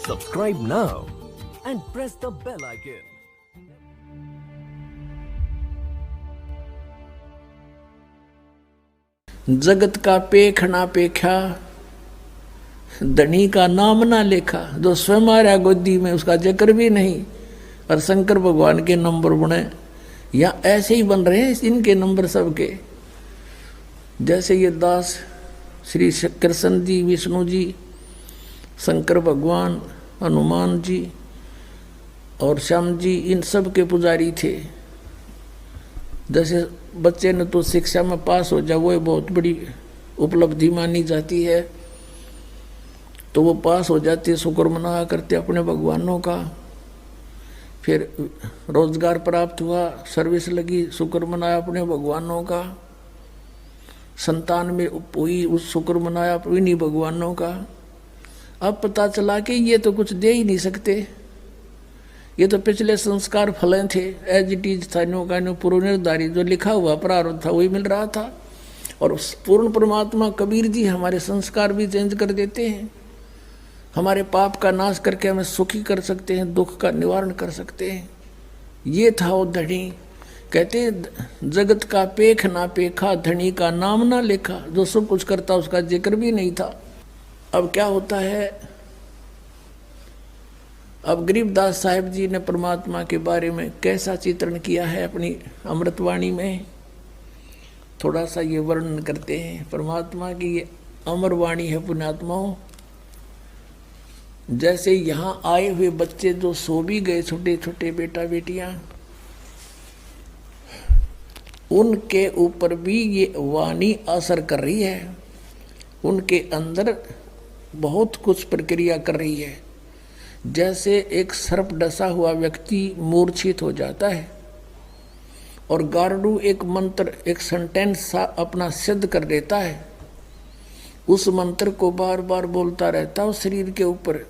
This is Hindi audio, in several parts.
Subscribe now and press the bell icon. जगत का पेख ना पेखा, धनी का नाम ना लेखा। जो स्वयं आ रहा गोदी में उसका जिक्र भी नहीं, और शंकर भगवान के नंबर बने या ऐसे ही बन रहे हैं इनके नंबर सबके। जैसे ये दास श्री कृष्ण जी, विष्णु जी, शंकर भगवान, हनुमान जी और श्याम जी, इन सब के पुजारी थे। जैसे बच्चे ने तो शिक्षा में पास हो जाए वो बहुत बड़ी उपलब्धि मानी जाती है, तो वो पास हो जाते, शुक्र मना करते अपने भगवानों का। फिर रोजगार प्राप्त हुआ, सर्विस लगी, शुक्र मनाया अपने भगवानों का। संतान में हुई, उस शुक्र मनाया इन्हीं भगवानों का। अब पता चला कि ये तो कुछ दे ही नहीं सकते, ये तो पिछले संस्कार फलें थे, एज इट इज था, नो का नो पूर्व निर्धारित जो लिखा हुआ प्रारब्ध था वही मिल रहा था। और उस पूर्ण परमात्मा कबीर जी हमारे संस्कार भी चेंज कर देते हैं, हमारे पाप का नाश करके हमें सुखी कर सकते हैं, दुख का निवारण कर सकते हैं। ये था वो धनी। कहते जगत का पेख ना पेखा, धनी का नाम ना लेखा। जो सब कुछ करता उसका जिक्र भी नहीं था। अब क्या होता है, अब गरीबदास साहिब जी ने परमात्मा के बारे में कैसा चित्रण किया है अपनी अमृतवाणी में, थोड़ा सा ये वर्णन करते हैं। परमात्मा की ये अमर वाणी है पुण्यात्माओं। जैसे यहाँ आए हुए बच्चे जो सो भी गए, छोटे छोटे बेटा बेटियां, उनके ऊपर भी ये वाणी असर कर रही है। उनके अंदर बहुत कुछ प्रक्रिया कर रही है। जैसे एक सर्प डसा हुआ व्यक्ति मूर्छित हो जाता है और गार्डू एक मंत्र, एक सेंटेंस सा अपना सिद्ध कर देता है, उस मंत्र को बार बार बोलता रहता है उस शरीर के ऊपर।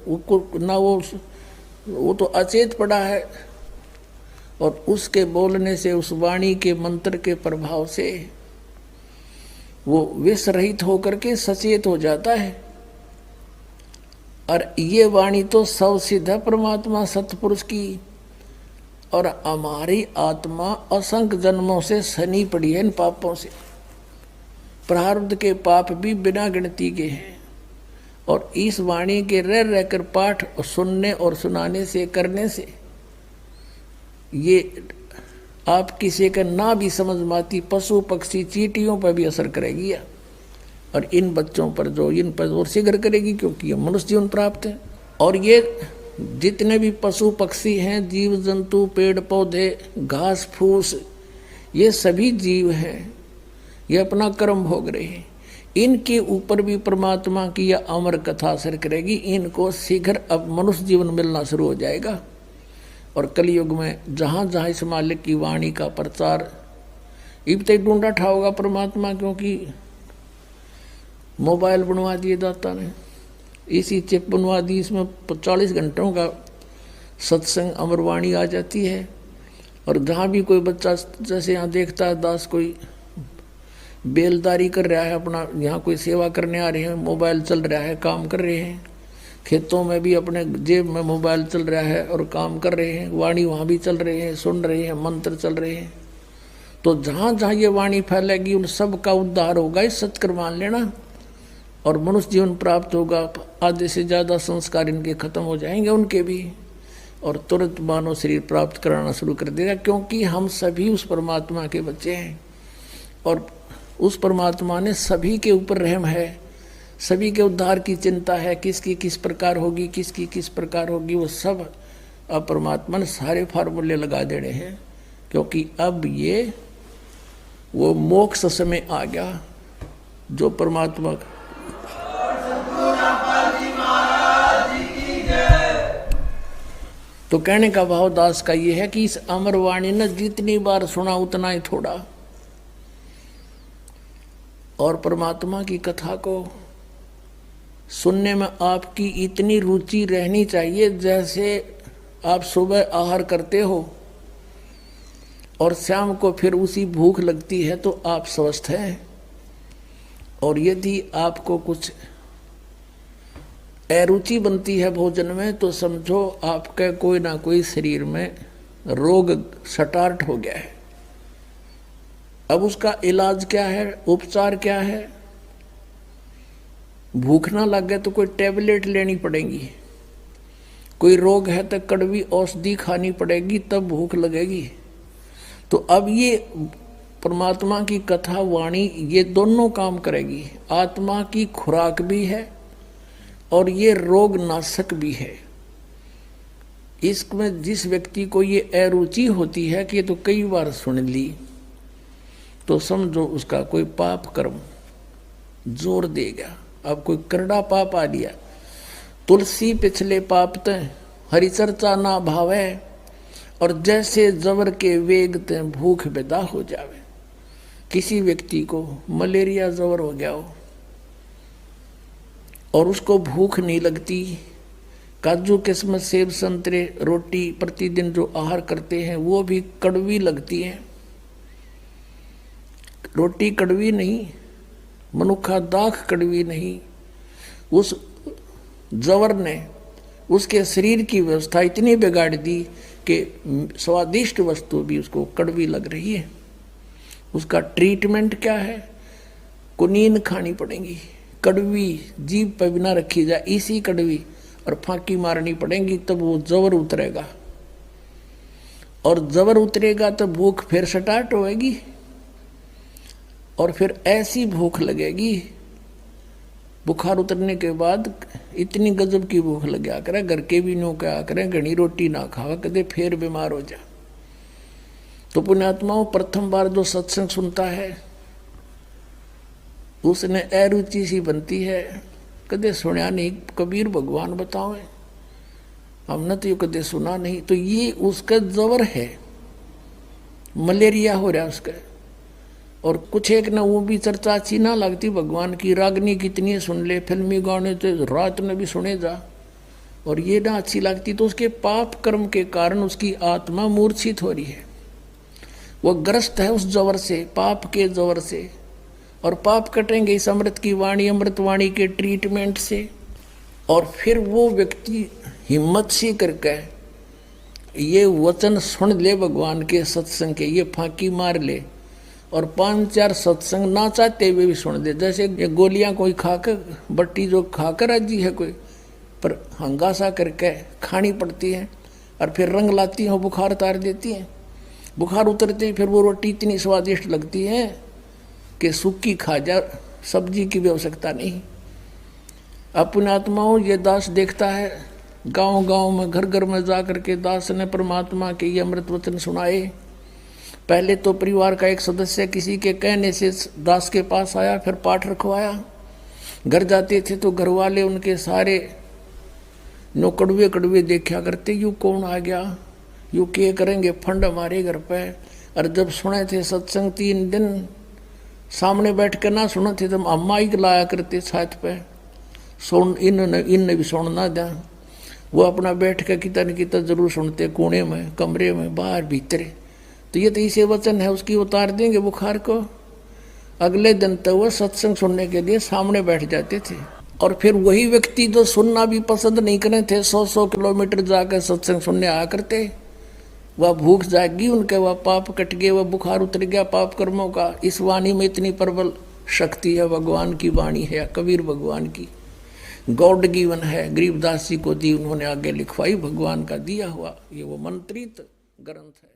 ना वो तो अचेत पड़ा है, और उसके बोलने से, उस वाणी के मंत्र के प्रभाव से वो विष रहित होकर के सचेत हो जाता है। और ये वाणी तो सब सिद्ध है परमात्मा सतपुरुष की। और हमारी आत्मा असंख्य जन्मों से सनी पड़ी है इन पापों से। प्रारब्ध के पाप भी बिना गिनती के हैं, और इस वाणी के रह रहकर पाठ सुनने और सुनाने से, करने से ये आप किसी का ना भी समझ माती पशु पक्षी चींटियों पर भी असर करेगी, और इन बच्चों पर जो इन पर और शीघ्र करेगी, क्योंकि ये मनुष्य जीवन प्राप्त है। और ये जितने भी पशु पक्षी हैं, जीव जंतु, पेड़ पौधे, घास फूस, ये सभी जीव हैं, ये अपना कर्म भोग रहे हैं। इनके ऊपर भी परमात्मा की यह अमर कथा असर करेगी। इनको शीघ्र अब मनुष्य जीवन मिलना शुरू हो जाएगा। और कलयुग में जहाँ जहाँ इस मालिक की वाणी का प्रचार इब्ते ढूंढा ठा होगा परमात्मा, क्योंकि मोबाइल बनवा दिए दाता ने, इसी चिप बनवा दी, इसमें 40 घंटों का सत्संग अमरवाणी आ जाती है। और जहाँ भी कोई बच्चा जैसे यहाँ देखता है दास कोई बेलदारी कर रहा है अपना, यहाँ कोई सेवा करने आ रहे हैं, मोबाइल चल रहा है, काम कर रहे हैं, खेतों में भी अपने जेब में मोबाइल चल रहा है और काम कर रहे हैं, वाणी वहाँ भी चल रहे हैं, सुन रहे हैं, मंत्र चल रहे हैं। तो जहाँ जहाँ ये वाणी फैलेगी उन सब का उद्धार होगा, इस सत्कर मान लेना, और मनुष्य जीवन प्राप्त होगा। आधे से ज़्यादा संस्कार इनके खत्म हो जाएंगे उनके भी, और तुरंत मानव शरीर प्राप्त कराना शुरू कर देगा। क्योंकि हम सभी उस परमात्मा के बच्चे हैं, और उस परमात्मा ने सभी के ऊपर रहम है, सभी के उद्धार की चिंता है। किसकी किस प्रकार होगी, किसकी किस प्रकार होगी, वो सब अब परमात्मा ने सारे फार्मूले लगा देने हैं। क्योंकि अब ये वो मोक्ष समय आ गया जो परमात्मा तो कहने का भाव दास का ये है कि इस अमरवाणी ने जितनी बार सुना उतना ही थोड़ा। और परमात्मा की कथा को सुनने में आपकी इतनी रुचि रहनी चाहिए, जैसे आप सुबह आहार करते हो और शाम को फिर उसी भूख लगती है, तो आप स्वस्थ हैं। और यदि आपको कुछ अरुचि बनती है भोजन में तो समझो आपके कोई ना कोई शरीर में रोग स्टार्ट हो गया है। अब उसका इलाज क्या है, उपचार क्या है? भूख ना लगे तो कोई टेबलेट लेनी पड़ेगी, कोई रोग है तो कड़वी औषधि खानी पड़ेगी, तब भूख लगेगी। तो अब ये परमात्मा की कथा वाणी ये दोनों काम करेगी। आत्मा की खुराक भी है और ये रोग नाशक भी है। इसमें जिस व्यक्ति को ये अरुचि होती है कि ये तो कई बार सुन ली, तो समझो उसका कोई पाप कर्म जोर देगा। अब कोई करड़ा पाप आ लिया, तुलसी पिछले पाप तय हरि चर्चा ना भावे, और जैसे जबर के वेग तय भूख बेदा हो जावे। किसी व्यक्ति को मलेरिया जबर हो गया हो और उसको भूख नहीं लगती, काजू किस्मत सेब संतरे रोटी प्रतिदिन जो आहार करते हैं वो भी कड़वी लगती है। रोटी कड़वी नहीं, मनुखा दाख कड़वी नहीं, उस जवर ने उसके शरीर की व्यवस्था इतनी बिगाड़ दी कि स्वादिष्ट वस्तु भी उसको कड़वी लग रही है। उसका ट्रीटमेंट क्या है? कुनीन खानी पड़ेगी, कड़वी जीभ पर बिना रखी जाए इसी कड़वी, और फांकी मारनी पड़ेगी, तब वो जबर उतरेगा। और जबर उतरेगा तो भूख फिर स्टार्ट होएगी, और फिर ऐसी भूख लगेगी, बुखार उतरने के बाद इतनी गजब की भूख लग गया करे, घर के भी नो क्या करें, घनी रोटी ना खावा कदे फिर बीमार हो जा। तो पुण्यात्माओं, प्रथम बार जो सत्संग सुनता है उसने अरुचि सी बनती है, कदे सुना नहीं, कबीर भगवान बताओ, हमने तो ये कदे सुना नहीं। तो ये उसका जबर है, मलेरिया हो रहा है उसका। और कुछ एक ना वो भी चर्चा अच्छी ना लगती भगवान की, रागनी कितनी सुन ले, फिल्मी गाने तो रात में भी सुने जा, और ये ना अच्छी लगती, तो उसके पाप कर्म के कारण उसकी आत्मा मूर्छित हो रही है। वो ग्रस्त है उस जवर से, पाप के जवर से, और पाप कटेंगे इस अमृत की वाणी, अमृत वाणी के ट्रीटमेंट से। और फिर वो व्यक्ति हिम्मत सी करके ये वचन सुन ले भगवान के सत्संग के, ये फांकी मार ले, और 5-4 सत्संग ना चाहते हुए भी सुन दे। जैसे ये गोलियां कोई खाकर, बट्टी जो खाकर राजी है कोई, पर हंगासा करके खानी पड़ती है, और फिर रंग लाती हैं, बुखार उतार देती हैं। बुखार उतरते ही फिर वो रोटी इतनी स्वादिष्ट लगती है कि सूखी खा जा, सब्जी की भी आवश्यकता नहीं। अपने आत्माओं, ये दास देखता है गांव गांव में, घर घर में जा करके दास ने परमात्मा के ये अमृत वचन सुनाए। पहले तो परिवार का एक सदस्य किसी के कहने से दास के पास आया, फिर पाठ रखवाया। घर जाते थे तो घर वाले उनके सारे नो कड़वे कड़वे देखा करते, यू कौन आ गया, यू क्या करेंगे फंड हमारे घर पे। और जब सुने थे सत्संग 3 दिन सामने बैठ कर ना सुने थे, तो अम्मा ही लाया करते साथ पे, सुन इनने भी सुनना दिया। वो अपना बैठ कर किता न किता जरूर सुनते, कोने में, कमरे में, बाहर भीतर। तो ये तो इसे वचन है, उसकी उतार देंगे बुखार को। अगले दिन तो वह सत्संग सुनने के लिए सामने बैठ जाते थे। और फिर वही व्यक्ति जो सुनना भी पसंद नहीं करे थे, 100-100 किलोमीटर जाकर सत्संग सुनने आया करते, वह भूख जागी उनके, वह पाप कट गए, वह बुखार उतर गया पाप कर्मों का। इस वाणी में इतनी प्रबल शक्ति है, भगवान की वाणी है, कबीर भगवान की गॉड गिवन है, गरीबदास जी को दी उन्होंने, आगे लिखवाई, भगवान का दिया हुआ ये वो मंत्रित ग्रंथ है।